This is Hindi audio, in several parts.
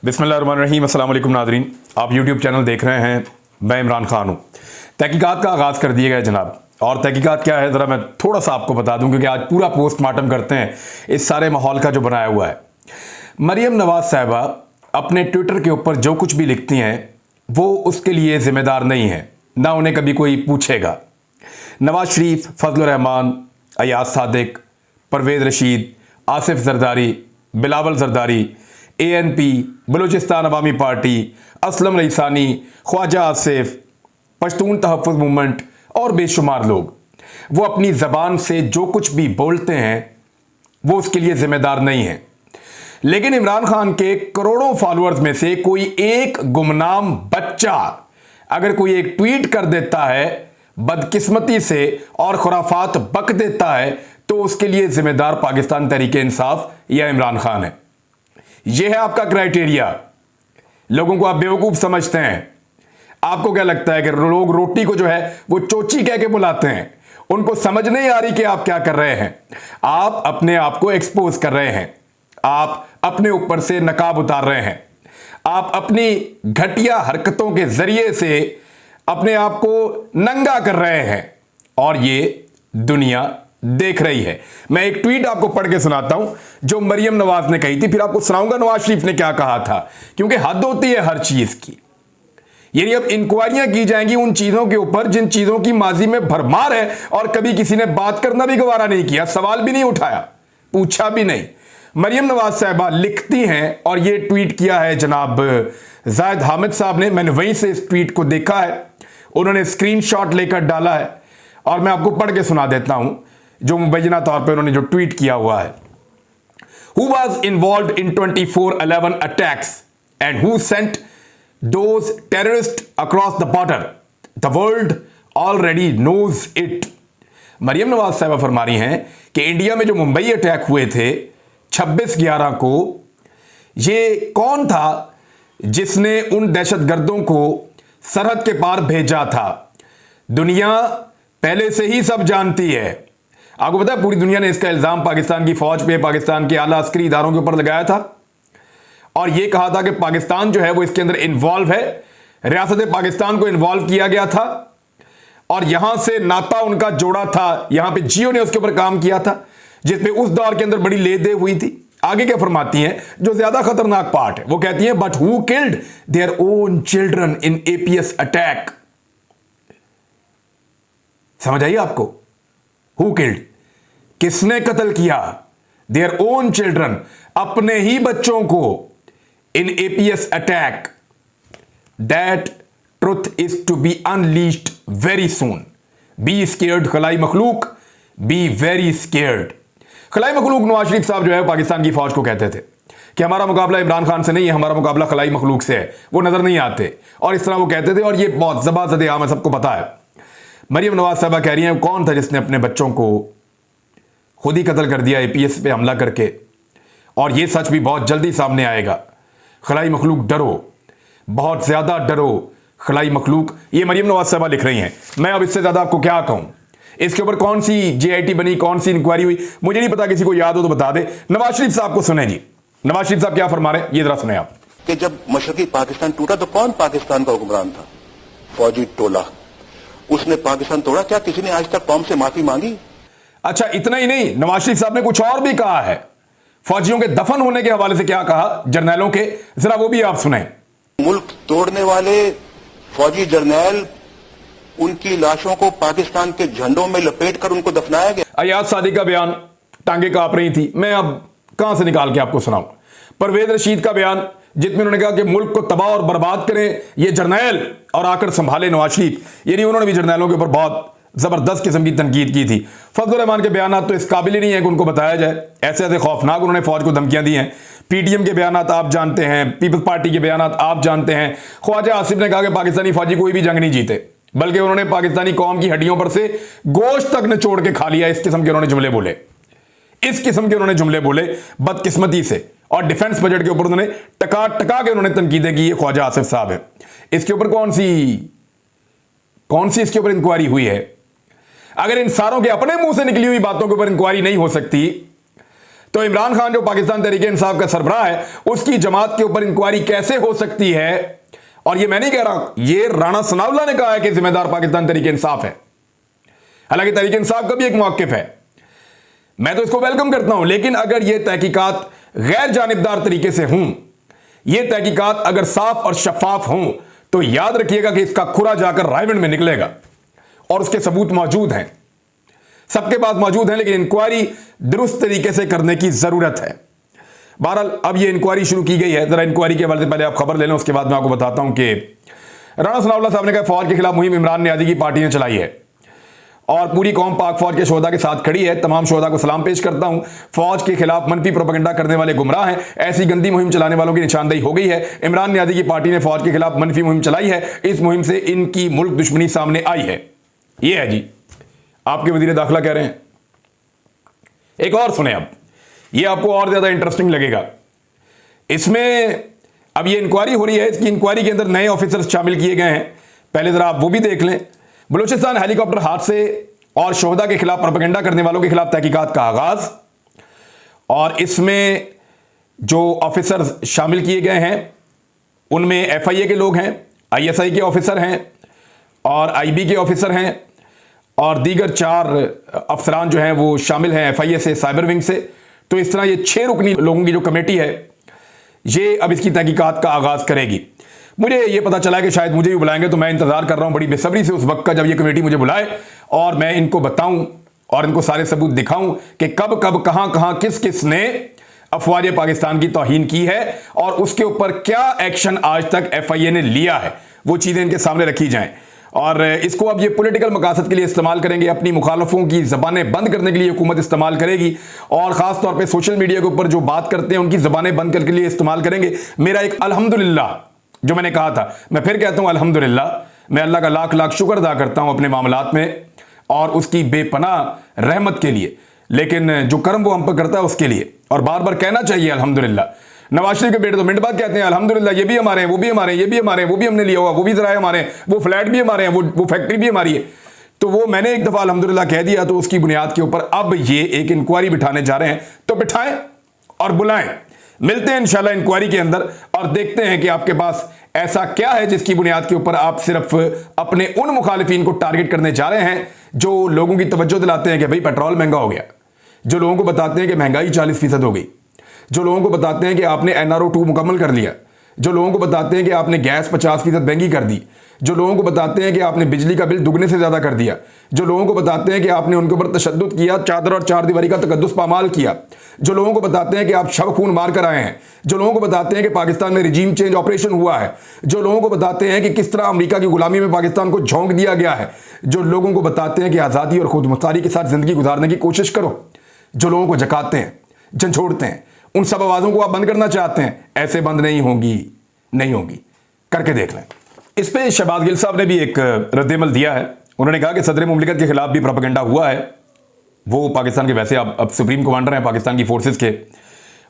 बिस्मिल्लाहिर्रहमानिर्रहीम। अस्सलाम वालेकुम नाज़रीन, आप यूट्यूब चैनल देख रहे हैं। मैं इमरान खान हूँ। तहकीकात का आगाज़ कर दिया गया जनाब। और तहकीकात क्या है ज़रा मैं थोड़ा सा आपको बता दूं, क्योंकि आज पूरा पोस्टमार्टम करते हैं इस सारे माहौल का जो बनाया हुआ है। मरियम नवाज़ साहिबा अपने ट्विटर के ऊपर जो कुछ भी लिखती हैं वो उसके लिए ज़िम्मेदार नहीं है, ना उन्हें कभी कोई पूछेगा। नवाज शरीफ, फजल रहमान, अयाज सादिक, परवेज़ रशीद, आसिफ जरदारी, बिलावल जरदारी, ANP, बलूचिस्तान अवामी पार्टी, असलम रईसानी, ख्वाजा आसिफ, पश्तून तहफ़्फ़ुज़ मूवमेंट और बेशुमार लोग, वो अपनी ज़बान से जो कुछ भी बोलते हैं वो उसके लिए ज़िम्मेदार नहीं है। लेकिन इमरान खान के करोड़ों फॉलोअर्स में से कोई एक गुमनाम बच्चा अगर कोई एक ट्वीट कर देता है बदकिस्मती से और खुराफात बक देता है तो उसके लिए ज़िम्मेदार पाकिस्तान तहरीक इंसाफ या इमरान खान है। यह है आपका क्राइटेरिया। लोगों को आप बेवकूफ़ समझते हैं। आपको क्या लगता है कि लोग रोटी को जो है वो चोची कह के बुलाते हैं? उनको समझ नहीं आ रही कि आप क्या कर रहे हैं। आप अपने आप को एक्सपोज कर रहे हैं, आप अपने ऊपर से नकाब उतार रहे हैं, आप अपनी घटिया हरकतों के जरिए से अपने आप को नंगा कर रहे हैं और ये दुनिया देख रही है। मैं एक ट्वीट आपको पढ़ के सुनाता हूं जो मरियम नवाज ने कही थी, फिर आपको सुनाऊंगा नवाज शरीफ ने क्या कहा था, क्योंकि हद होती है हर चीज की। यानी अब इंक्वायरियां की जाएंगी उन चीजों के ऊपर जिन चीजों की माजी में भरमार है और कभी किसी ने बात करना भी गवारा नहीं किया, सवाल भी नहीं उठाया, पूछा भी नहीं। मरियम नवाज साहिबा लिखती हैं और ये ट्वीट किया है जनाब जाहिद हामिद साहब ने। मैंने वहीं से इस ट्वीट को देखा है, उन्होंने स्क्रीनशॉट लेकर डाला है और मैं आपको पढ़ के सुना देता हूं जो मुबैना तौर पे उन्होंने जो ट्वीट किया हुआ है। Who was involved in 24/11 attacks and who sent those terrorists across the border? The world already knows it. Maryam Nawaz साहिबा फरमा रही हैं कि इंडिया में जो मुंबई अटैक हुए थे 26/11 को, ये कौन था जिसने उन दहशतगर्दों को सरहद के पार भेजा था? दुनिया पहले से ही सब जानती है। आपको पता है पूरी दुनिया ने इसका इल्जाम पाकिस्तान की फौज पे, पाकिस्तान के आला अस्करी इदारों के ऊपर लगाया था और यह कहा था कि पाकिस्तान जो है वो इसके अंदर इन्वॉल्व है, रियासत पाकिस्तान को इन्वॉल्व किया गया था और यहां से नाता उनका जोड़ा था। यहां पे जियो ने उसके ऊपर काम किया था जिसपे उस दौर के अंदर बड़ी लेदे हुई थी। आगे क्या फरमाती हैं जो ज्यादा खतरनाक पार्ट है, वो कहती हैं but who killed their own children in APS attack. समझ आइए आपको? हु किल्ड, किसने कत्ल किया देयर ओन चिल्ड्रन, अपने ही बच्चों को, in APS attack. That truth is to be unleashed very soon. Be scared खलाई मखलूक, बी वेरी स्केयर्ड। खलाई मखलूक नवाज शरीफ साहब जो है पाकिस्तान की फौज को कहते थे कि हमारा मुकाबला इमरान खान से नहीं है, हमारा मुकाबला खलाई मखलूक से है, वो नजर नहीं आते, और इस तरह वो कहते थे और ये बहुत जबरदस्त आम है, सबको पता है। मरियम नवाज साहिबा कह रही हैं कौन था जिसने अपने बच्चों को खुद ही कत्ल कर दिया APS पे हमला करके, और ये सच भी बहुत जल्दी सामने आएगा। खलाई मखलूक डरो, बहुत ज्यादा डरो खलाई मखलूक। ये मरियम नवाज साहिबा लिख रही हैं। मैं अब इससे ज्यादा आपको क्या कहूं, इसके ऊपर कौन सी JIT बनी, कौन सी इंक्वायरी हुई, मुझे नहीं पता, किसी को याद हो तो बता दे। नवाज शरीफ साहब को सुने जी, नवाज शरीफ साहब क्या फरमा रहे हैं ये जरा सुने आप। कि जब मशरकी पाकिस्तान टूटा तो कौन पाकिस्तान का हुक्मरान था? फौजी टोला, उसने पाकिस्तान तोड़ा। क्या किसी ने आज तक कौम से माफी मांगी? अच्छा, इतना ही नहीं, नवाज शरीफ साहब ने कुछ और भी कहा है। फौजियों के दफन होने के हवाले से क्या कहा जर्नैलों के, जरा वो भी आप सुने। मुल्क तोड़ने वाले फौजी जर्नैल, उनकी लाशों को पाकिस्तान के झंडों में लपेट कर उनको दफनाया गया। अयाज सादिक का बयान, टांगे कांप रही थी, मैं अब कहां से निकाल के आपको सुनाऊं। परवेज रशीद का बयान जिसमें उन्होंने कहा कि मुल्क को तबाह और बर्बाद करें ये जर्नैल और आकर संभाले नवाज शरीफ। यानी उन्होंने भी जर्नैलों के ऊपर बहुत जबरदस्त किस्म की तनकीद की थी। फजल रहमान के बयान तो इस काबिल ही नहीं है कि उनको बताया जाए, ऐसे ऐसे खौफनाक उन्होंने फौज को धमकियां दी हैं। PTM के बयान आप जानते हैं, पीपल्स पार्टी के बयान आप जानते हैं। ख्वाजा आसिफ ने कहा कि पाकिस्तानी फौजी कोई भी जंग नहीं जीते, बल्कि उन्होंने पाकिस्तानी कौम की हड्डियों पर से गोश्त तक निचोड़ के खा लिया। इस किस्म के उन्होंने जुमले बोले, इस किस्म के उन्होंने जुमले बोले बदकिस्मती से। और डिफेंस बजट के ऊपर उन्होंने टका टका के उन्होंने तनकीदें की। ये ख्वाजा आसिफ साहब है। इसके ऊपर कौन सी इसके ऊपर इंक्वायरी हुई है? अगर इन सारों के अपने मुंह से निकली हुई बातों के ऊपर इंक्वायरी नहीं हो सकती तो इमरान खान जो पाकिस्तान तहरीक इंसाफ का सरबराह है, उसकी जमात के ऊपर इंक्वायरी कैसे हो सकती है? और ये मैं नहीं कह रहा, ये राणा सनाउल्लाह ने कहा है कि जिम्मेदार पाकिस्तान तहरीक इंसाफ है। हालांकि तहरीक इंसाफ का भी एक मौक़िफ़ है, मैं तो इसको वेलकम करता हूं, लेकिन अगर ये तहकीकात गैर जानिबदार तरीके से हों, ये तहकीकात अगर साफ और शफाफ हों, तो याद रखिएगा कि इसका खुरा जाकर रायवंड में निकलेगा और उसके सबूत मौजूद हैं, सबके पास मौजूद हैं, लेकिन इंक्वायरी दुरुस्त तरीके से करने की जरूरत है। बहरहाल अब ये इंक्वायरी शुरू की गई है। जरा इंक्वायरी के हवाले से पहले आप खबर ले लें, उसके बाद मैं आपको बताता हूं कि राणा सनाउल्लाह साहब ने कहा फौज के खिलाफ मुहिम इमरान नियाज़ी की पार्टी ने चलाई है और पूरी कौम पाक फौज के शोहदा के साथ खड़ी है। तमाम शोहदा को सलाम पेश करता हूं। फौज के खिलाफ मनफी प्रोपेगेंडा करने वाले गुमराह हैं। ऐसी गंदी मुहिम चलाने वालों की निशानदेही हो गई है। इमरान नियाज़ी की पार्टी ने फौज के खिलाफ मनफी मुहिम चलाई है। इस मुहिम से इनकी मुल्क दुश्मनी सामने आई है। यह है जी, आपके वजीर दाखिला कह रहे हैं। एक और सुने, अब यह आपको और ज्यादा इंटरेस्टिंग लगेगा। इसमें अब ये इंक्वायरी हो रही है, इसकी इंक्वायरी के अंदर नए ऑफिसर्स शामिल किए गए हैं। पहले जरा आप वो भी देख लें। बलूचिस्तान हेलीकॉप्टर हादसे और शोहदा के खिलाफ प्रोपेगेंडा करने वालों के खिलाफ तहकीकात का आगाज, और इसमें जो ऑफिसर्स शामिल किए गए हैं उनमें FIA के लोग हैं, ISI के ऑफिसर हैं और IB के ऑफिसर हैं और दीगर 4 अफसरान जो हैं वो शामिल हैं FIA से, साइबर विंग से। तो इस तरह ये 6 रुकनी लोगों की जो कमेटी है, ये अब इसकी तहकीकात का आगाज करेगी। मुझे ये पता चला कि शायद मुझे भी बुलाएंगे, तो मैं इंतजार कर रहा हूं बड़ी बेसब्री से उस वक्त का जब ये कमेटी मुझे बुलाए और मैं इनको बताऊं और इनको सारे सबूत दिखाऊं कि कब कब कहां कहां किस किस ने अफवाज पाकिस्तान की तौहीन की है और उसके ऊपर क्या एक्शन आज तक FIA ने लिया है, वो चीजें इनके सामने रखी जाएं। और इसको अब ये पॉलिटिकल मकासद के लिए इस्तेमाल करेंगे, अपनी मुखालफों की ज़बानें बंद करने के लिए हुकूमत इस्तेमाल करेगी और ख़ास तौर पे सोशल मीडिया के ऊपर जो बात करते हैं उनकी ज़बानें बंद करने के लिए इस्तेमाल करेंगे। मेरा एक अल्हम्दुलिल्लाह जो मैंने कहा था, मैं फिर कहता हूँ अल्हम्दुलिल्लाह, मैं अल्लाह का लाख लाख शुक्र अदा करता हूँ अपने मामलात में और उसकी बेपनाह रहमत के लिए, लेकिन जो कर्म वो हम पर करता है उसके लिए, और बार बार कहना चाहिए अल्हम्दुलिल्लाह। नवाज शरीफ के बेटे तो मिनट बाद कहते हैं अल्हम्दुलिल्लाह, ये भी हमारे हैं, वो भी हमारे हैं, ये भी हमारे हैं, वो भी हमने लिया हुआ, वो भी जरा हमारे हैं, वो फ्लैट भी हमारे हैं, वो फैक्ट्री भी हमारी है। तो वो मैंने एक दफा अल्हम्दुलिल्लाह कह दिया, तो उसकी बुनियाद के ऊपर अब ये एक इंक्वायरी बिठाने जा रहे हैं, तो बिठाएं और बुलाएं। मिलते हैं इंशाल्लाह इंक्वायरी के अंदर और देखते हैं कि आपके पास ऐसा क्या है जिसकी बुनियाद के ऊपर आप सिर्फ अपने उन मुखालिफिन को टारगेट करने जा रहे हैं जो लोगों की तवज्जो दिलाते हैं कि भाई पेट्रोल महंगा हो गया, जो लोगों को बताते हैं कि महंगाई 40% हो गई, जो लोगों को बताते हैं कि आपने NRO 2 मुकम्मल कर लिया, जो लोगों को बताते हैं कि आपने गैस 50% महंगी कर दी, जो लोगों को बताते हैं कि आपने बिजली का बिल दुगने से ज़्यादा कर दिया, जो लोगों को बताते हैं कि आपने उनके ऊपर तशद्दुद किया, चादर और चार दीवारी का तकद्दुस पामाल किया, जो लोगों को बताते हैं कि आप शव खून मार कर आए हैं, जो लोगों को बताते हैं कि पाकिस्तान में रिजीम चेंज ऑपरेशन हुआ है, जो लोगों को बताते हैं कि किस तरह अमेरिका की गुलामी में पाकिस्तान को झोंक दिया गया है, जो लोगों को बताते हैं कि आज़ादी और खुद मुख्तारी के साथ ज़िंदगी गुजारने की कोशिश करो, जो लोगों को जकाते हैं, झंझोड़ते हैं, उन सब आवाज़ों को आप बंद करना चाहते हैं, ऐसे बंद नहीं होंगी, नहीं होंगी, करके देख लें। इस पे शहबाज गिल साहब ने भी एक रद्दमल दिया है। उन्होंने कहा कि सदर मुमलिकत के खिलाफ भी प्रोपेगेंडा हुआ है। वो पाकिस्तान के वैसे अब सुप्रीम कमांडर हैं पाकिस्तान की फोर्सेस के,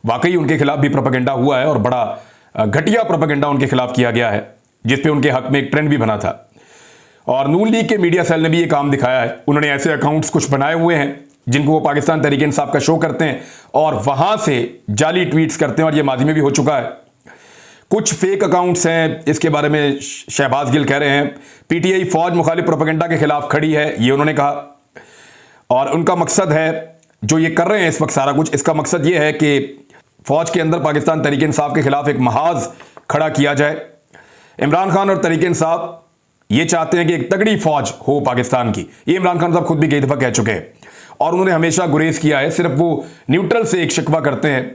वाकई उनके खिलाफ भी प्रोपेगेंडा हुआ है और बड़ा घटिया प्रोपेगेंडा उनके खिलाफ किया गया है, जिसपे उनके हक में एक ट्रेंड भी बना था। और नून लीग के मीडिया सेल ने भी ये काम दिखाया है। उन्होंने ऐसे अकाउंट्स कुछ बनाए हुए हैं जिनको वो पाकिस्तान तहरीक इंसाफ का शो करते हैं और वहां से जाली ट्वीट्स करते हैं, और ये माजी में भी हो चुका है। कुछ फेक अकाउंट्स हैं, इसके बारे में शहबाज गिल कह रहे हैं PTI फौज मुखालिफ प्रोपेगेंडा के खिलाफ खड़ी है, ये उन्होंने कहा। और उनका मकसद है, जो ये कर रहे हैं इस वक्त सारा कुछ, इसका मकसद ये है कि फौज के अंदर पाकिस्तान तहरीक इंसाफ के खिलाफ एक महाज खड़ा किया जाए। इमरान खान और तहरीक इंसाफ ये चाहते हैं कि एक तगड़ी फौज हो पाकिस्तान की। ये इमरान खान साहब खुद भी कई दफा कह चुके हैं और उन्होंने हमेशा गुरेज किया है। सिर्फ वो न्यूट्रल से एक शिकवा करते हैं,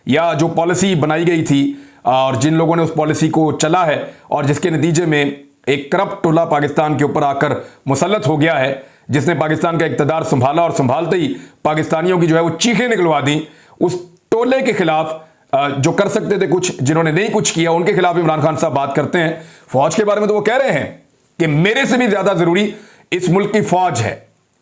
या जो पॉलिसी बनाई गई थी और जिन लोगों ने उस पॉलिसी को चला है और जिसके नतीजे में एक करप्ट टोला पाकिस्तान के ऊपर आकर मुसल्लत हो गया है, जिसने पाकिस्तान का इक़्तिदार संभाला और संभालते ही पाकिस्तानियों की जो है वो चीखें निकलवा दी, उस टोले के खिलाफ जो कर सकते थे कुछ, जिन्होंने नहीं कुछ किया, उनके खिलाफ इमरान खान साहब बात करते हैं। फौज के बारे में तो वो कह रहे हैं कि मेरे से भी ज्यादा जरूरी इस मुल्क की फौज है।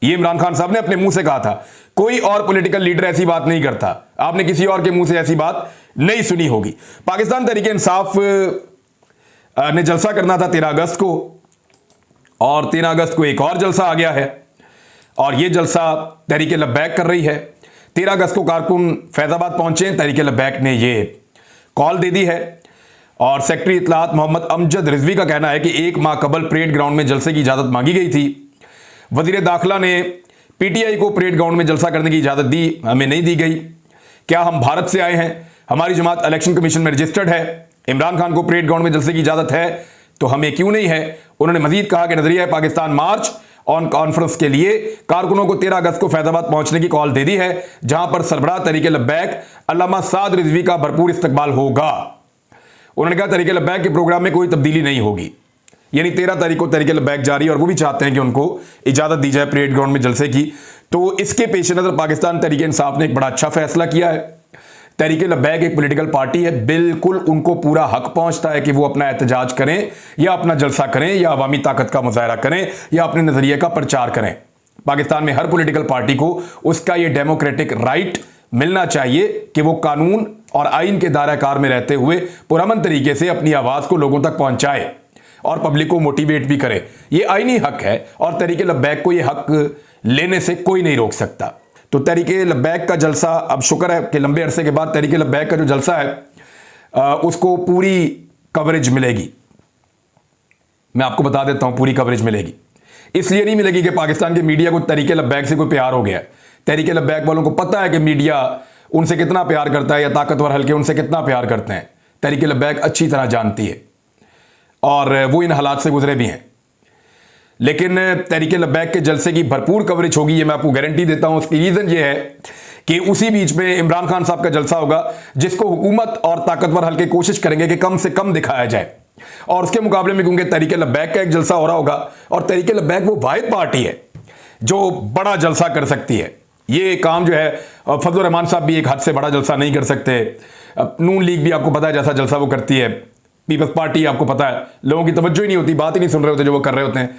ये इमरान खान साहब ने अपने मुंह से कहा था। कोई और पॉलिटिकल लीडर ऐसी बात नहीं करता, आपने किसी और के मुंह से ऐसी बात नहीं सुनी होगी। पाकिस्तान तहरीक इंसाफ ने जलसा करना था 13 अगस्त को, और 13 अगस्त को एक और जलसा आ गया है और यह जलसा तहरीक लब्बैक कर रही है। 13 अगस्त को कारकुन फैजाबाद पहुंचे, तहरीक लब्बैक ने ये कॉल दे दी है। और सेक्रेटरी इत्तलात मोहम्मद अमजद रिजवी का कहना है कि 1 माह कबल परेड ग्राउंड में जलसे की इजाजत मांगी गई थी। वजीर दाखिला ने पीटीआई को परेड ग्राउंड में जलसा करने की इजाजत दी, हमें नहीं दी गई। क्या हम भारत से आए हैं? हमारी जमात इलेक्शन कमीशन में रजिस्टर्ड है। इमरान खान को परेड ग्राउंड में जलसे की इजाजत है तो हमें क्यों नहीं है? उन्होंने मजीद कहा कि नजरिया पाकिस्तान मार्च ऑन कॉन्फ्रेंस के लिए कारकुनों को 13 अगस्त को फैजाबाद पहुंचने की कॉल दे दी है, जहां पर सरबराह तहरीक लब्बैक अल्लामा साद रिजवी का भरपूर इस्तकबाल होगा। उन्होंने कहा तहरीक लब्बैक के प्रोग्राम में कोई तब्दीली नहीं होगी, यानी 13 तारीख को तहरीक लब्बैक जारी है और वो भी चाहते हैं कि उनको इजाजत दी जाए परेड ग्राउंड में जलसे की। तो इसके पेश नजर पाकिस्तान तहरीक इंसाफ ने एक बड़ा अच्छा फैसला किया है। तहरीक लब्बैक एक पॉलिटिकल पार्टी है, बिल्कुल उनको पूरा हक पहुंचता है कि वो अपना एहतजाज करें या अपना जलसा करें या अवामी ताकत का मुजाहरा करें या अपने नजरिए का प्रचार करें। पाकिस्तान में हर पॉलिटिकल पार्टी को उसका ये डेमोक्रेटिक राइट मिलना चाहिए कि वो कानून और आइन के दायरा कार में रहते हुए पुरअमन तरीके से अपनी आवाज को लोगों तक पहुंचाए और पब्लिक को मोटिवेट भी करे। ये आईनी हक है और तहरीक लब्बैक को ये हक लेने से कोई नहीं रोक सकता। तो तहरीक लब्बैक का जलसा, अब शुक्र है कि लंबे अरसे के बाद तहरीक लब्बैक का जो जलसा है उसको पूरी कवरेज मिलेगी। मैं आपको बता देता हूं, पूरी कवरेज मिलेगी। इसलिए नहीं मिलेगी कि पाकिस्तान के मीडिया को तहरीक लब्बैक से कोई प्यार हो गया है। तहरीक लब्बैक वालों को पता है कि मीडिया उनसे कितना प्यार करता है या ताकतवर हल्के उनसे कितना प्यार करते हैं। तहरीक लब्बैक अच्छी तरह जानती है और वो इन हालात से गुजरे भी हैं। लेकिन तहरीक लब्बैक के जलसे की भरपूर कवरेज होगी, ये मैं आपको गारंटी देता हूं। उसकी रीजन ये है कि उसी बीच में इमरान खान साहब का जलसा होगा, जिसको हुकूमत और ताकतवर हल्के कोशिश करेंगे कि कम से कम दिखाया जाए। और उसके मुकाबले में क्योंकि तहरीक लब्बैक का एक जलसा हो रहा होगा और तहरीक लब्बैक वो वाहिद पार्टी है जो बड़ा जलसा कर सकती है। ये काम जो है फजल रहमान साहब भी एक हद से बड़ा जलसा नहीं कर सकते। नून लीग भी आपको पता है जैसा जलसा वो करती है। पीपल्स पार्टी आपको पता है लोगों की तवज्जो ही नहीं होती, बात ही नहीं सुन रहे होते जो वो कर रहे होते हैं।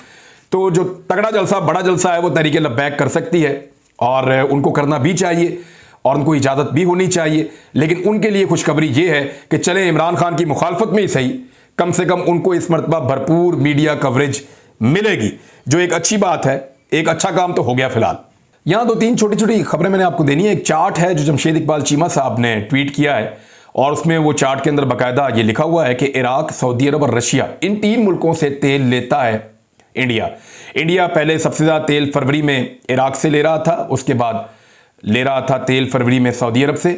तो जो तगड़ा जलसा, बड़ा जलसा है वो तहरीक लब्बैक कर सकती है और उनको करना भी चाहिए और उनको इजाजत भी होनी चाहिए। लेकिन उनके लिए खुशखबरी ये है कि चले इमरान खान की मुखालफत में ही सही, कम से कम उनको इस मरतबा भरपूर मीडिया कवरेज मिलेगी, जो एक अच्छी बात है। एक अच्छा काम तो हो गया फिलहाल। यहां 2-3 छोटी छोटी खबरें मैंने आपको देनी है। एक चार्ट है जो जमशेद इकबाल चीमा साहब ने ट्वीट किया है और उसमें वो चार्ट के अंदर बाकायदा ये लिखा हुआ है कि इराक, सऊदी अरब और रशिया, इन 3 मुल्कों से तेल लेता है इंडिया पहले सबसे ज्यादा तेल फरवरी में इराक से ले रहा था, उसके बाद ले रहा था तेल फरवरी में सऊदी अरब से।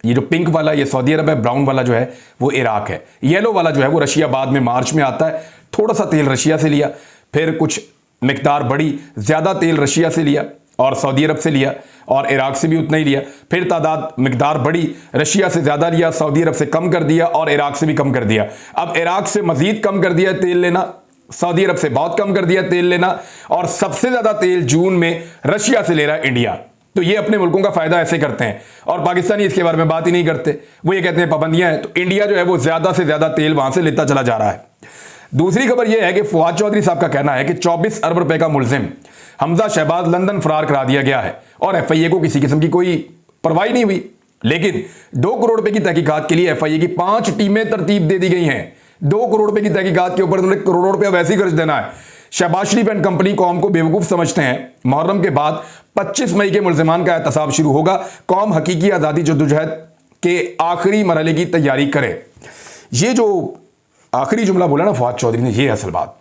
ये जो पिंक वाला ये सऊदी अरब है, ब्राउन वाला जो है वो इराक है, येलो वाला जो है वो रशिया बाद में मार्च में आता है। थोड़ा सा तेल रशिया से लिया, फिर कुछ मिकदार बड़ी ज्यादा तेल रशिया से लिया और सऊदी अरब से लिया और इराक से भी उतना ही लिया। फिर तादाद मिकदार बड़ी, रशिया से ज्यादा लिया, सऊदी अरब से कम कर दिया और इराक से भी कम कर दिया। अब इराक से मजीद कम कर दिया तेल लेना, सऊदी अरब से बहुत कम कर दिया तेल लेना और सबसे ज्यादा तेल जून में रशिया से ले रहा है इंडिया। तो ये अपने मुल्कों का फायदा ऐसे करते हैं और पाकिस्तानी इसके बारे में बात ही नहीं करते। वो ये कहते हैं पाबंदियां हैं, तो इंडिया जो है वो ज्यादा से ज्यादा तेल वहां से लेता चला जा रहा है। दूसरी खबर यह है कि फवाद चौधरी साहब का कहना है कि 24 अरब रुपए का मुलजिम हमजा शहबाज लंदन फरार करा दिया गया है और एफआईए को किसी किस्म की कोई परवाह नहीं हुई। लेकिन 2 करोड़ रुपए की तहकीकात के लिए एफआईए की 5 टीमें तरतीब दे दी गई हैं। 2 करोड़ रुपए की तहकीकात के ऊपर उन्होंने करोड़ों रुपया वैसे ही खर्च देना है। शहबाज शरीफ एंड कंपनी कौम को बेवकूफ समझते हैं। मुहर्रम के बाद 25 मई के मुलजिमान का एहतसाब शुरू होगा। कौम हकीकी आज़ादी जद्दोजहद के आखिरी मरहले की तैयारी करे। ये जो आखिरी जुमला बोला ना फवाद चौधरी ने, ये असल बात।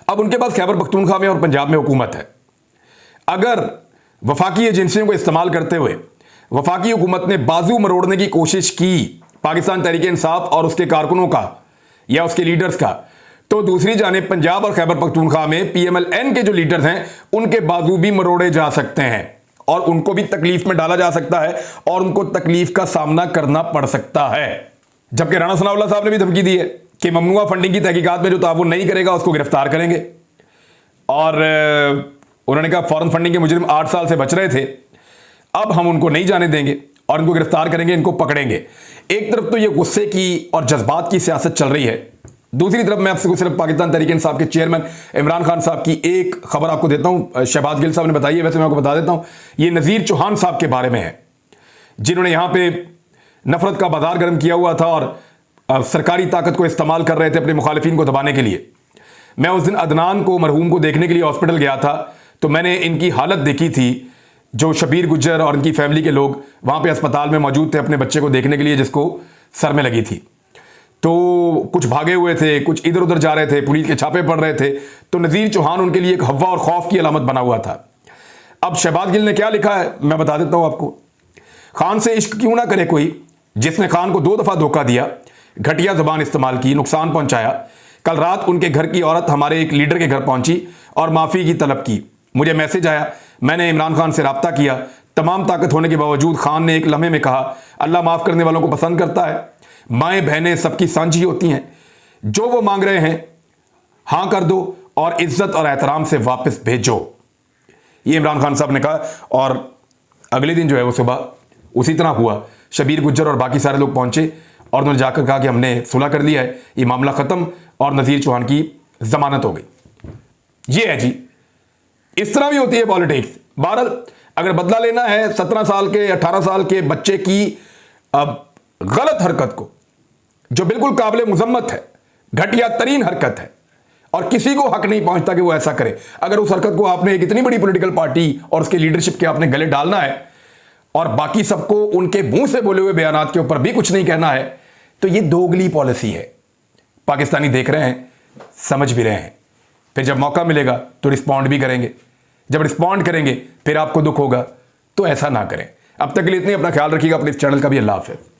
अब उनके पास खैबर पख्तूनख्वा में और पंजाब में हुकूमत है। अगर वफाकी एजेंसियों को इस्तेमाल करते हुए वफाकी हुकूमत ने बाजू मरोड़ने की कोशिश की पाकिस्तान तहरीक इंसाफ और उसके कारकुनों का या उसके लीडर्स का, तो दूसरी जानिब पंजाब और खैबर पख्तूनख्वा में पीएमएलएन के जो लीडर्स हैं उनके बाजू भी मरोड़े जा सकते हैं और उनको भी तकलीफ में डाला जा सकता है और उनको तकलीफ का सामना करना पड़ सकता है। जबकि राणा सनाउल्लाह साहब ने भी धमकी दी है कि ममनुआ फंडिंग की तहकीकात में जो ताउन नहीं करेगा उसको गिरफ्तार करेंगे और उन्होंने कहा फॉरेन फंडिंग के मुजरिम 8 साल से बच रहे थे, अब हम उनको नहीं जाने देंगे और इनको गिरफ्तार करेंगे, इनको पकड़ेंगे। एक तरफ तो ये गुस्से की और जज्बात की सियासत चल रही है, दूसरी तरफ मैं आपसे सिर्फ पाकिस्तान तहरीक इंसाफ के चेयरमैन इमरान खान साहब की एक खबर आपको देता हूं। शहबाज गिल साहब ने बताई है, वैसे मैं आपको बता देता हूं, ये नज़ीर चौहान साहब के बारे में है जिन्होंने यहां पे नफरत का बाजार गर्म किया हुआ था और सरकारी ताकत को इस्तेमाल कर रहे थे अपने मुखालिफिन को दबाने के लिए। मैं उस दिन अदनान को, मरहूम को देखने के लिए हॉस्पिटल गया था, तो मैंने इनकी हालत देखी थी। जो शबीर गुज्जर और उनकी फैमिली के लोग वहाँ पे अस्पताल में मौजूद थे अपने बच्चे को देखने के लिए जिसको सर में लगी थी। तो कुछ भागे हुए थे, कुछ इधर उधर जा रहे थे, पुलिस के छापे पड़ रहे थे, तो नज़ीर चौहान उनके लिए एक हव्वा और खौफ की अलामत बना हुआ था। अब शहबाज गिल ने क्या लिखा है मैं बता देता हूँ आपको। खान से इश्क क्यों ना करे कोई, जिसने खान को 2 दफ़ा धोखा दिया, घटिया ज़बान इस्तेमाल की, नुकसान पहुंचाया। कल रात उनके घर की औरत हमारे एक लीडर के घर पहुंची और माफ़ी की तलब की। मुझे मैसेज आया, मैंने इमरान खान से रब्ता किया। तमाम ताकत होने के बावजूद खान ने एक लम्हे में कहा, अल्लाह माफ़ करने वालों को पसंद करता है, माएँ बहनें सबकी सांझी होती हैं, जो वो मांग रहे हैं हाँ कर दो और इज्जत और एहतराम से वापस भेजो। ये इमरान खान साहब ने कहा। और अगले दिन जो है वो सुबह उसी तरह हुआ। शबीर गुज्जर और बाकी सारे लोग पहुंचे और उन्होंने जाकर कहा कि हमने सुलह कर लिया है, ये मामला ख़त्म और नज़ीर चौहान की ज़मानत हो गई। ये है जी, इस तरह भी होती है पॉलिटिक्स। बहरहाल अगर बदला लेना है 17 साल के 18 साल के बच्चे की गलत हरकत को, जो बिल्कुल काबिल मुजम्मत है, घटिया तरीन हरकत है और किसी को हक नहीं पहुंचता कि वो ऐसा करे, अगर उस हरकत को आपने एक इतनी बड़ी पॉलिटिकल पार्टी और उसके लीडरशिप के आपने गले डालना है और बाकी सबको उनके मुंह से बोले हुए बयानात के ऊपर भी कुछ नहीं कहना है, तो ये दोगली पॉलिसी है। पाकिस्तानी देख रहे हैं, समझ भी रहे हैं। फिर जब मौका मिलेगा तो रिस्पॉन्ड भी करेंगे। जब रिस्पॉन्ड करेंगे फिर आपको दुख होगा, तो ऐसा ना करें। अब तक के लिए इतनी, अपना ख्याल रखिएगा, अपने इस चैनल का भी। अल्लाह हाफ़िज़।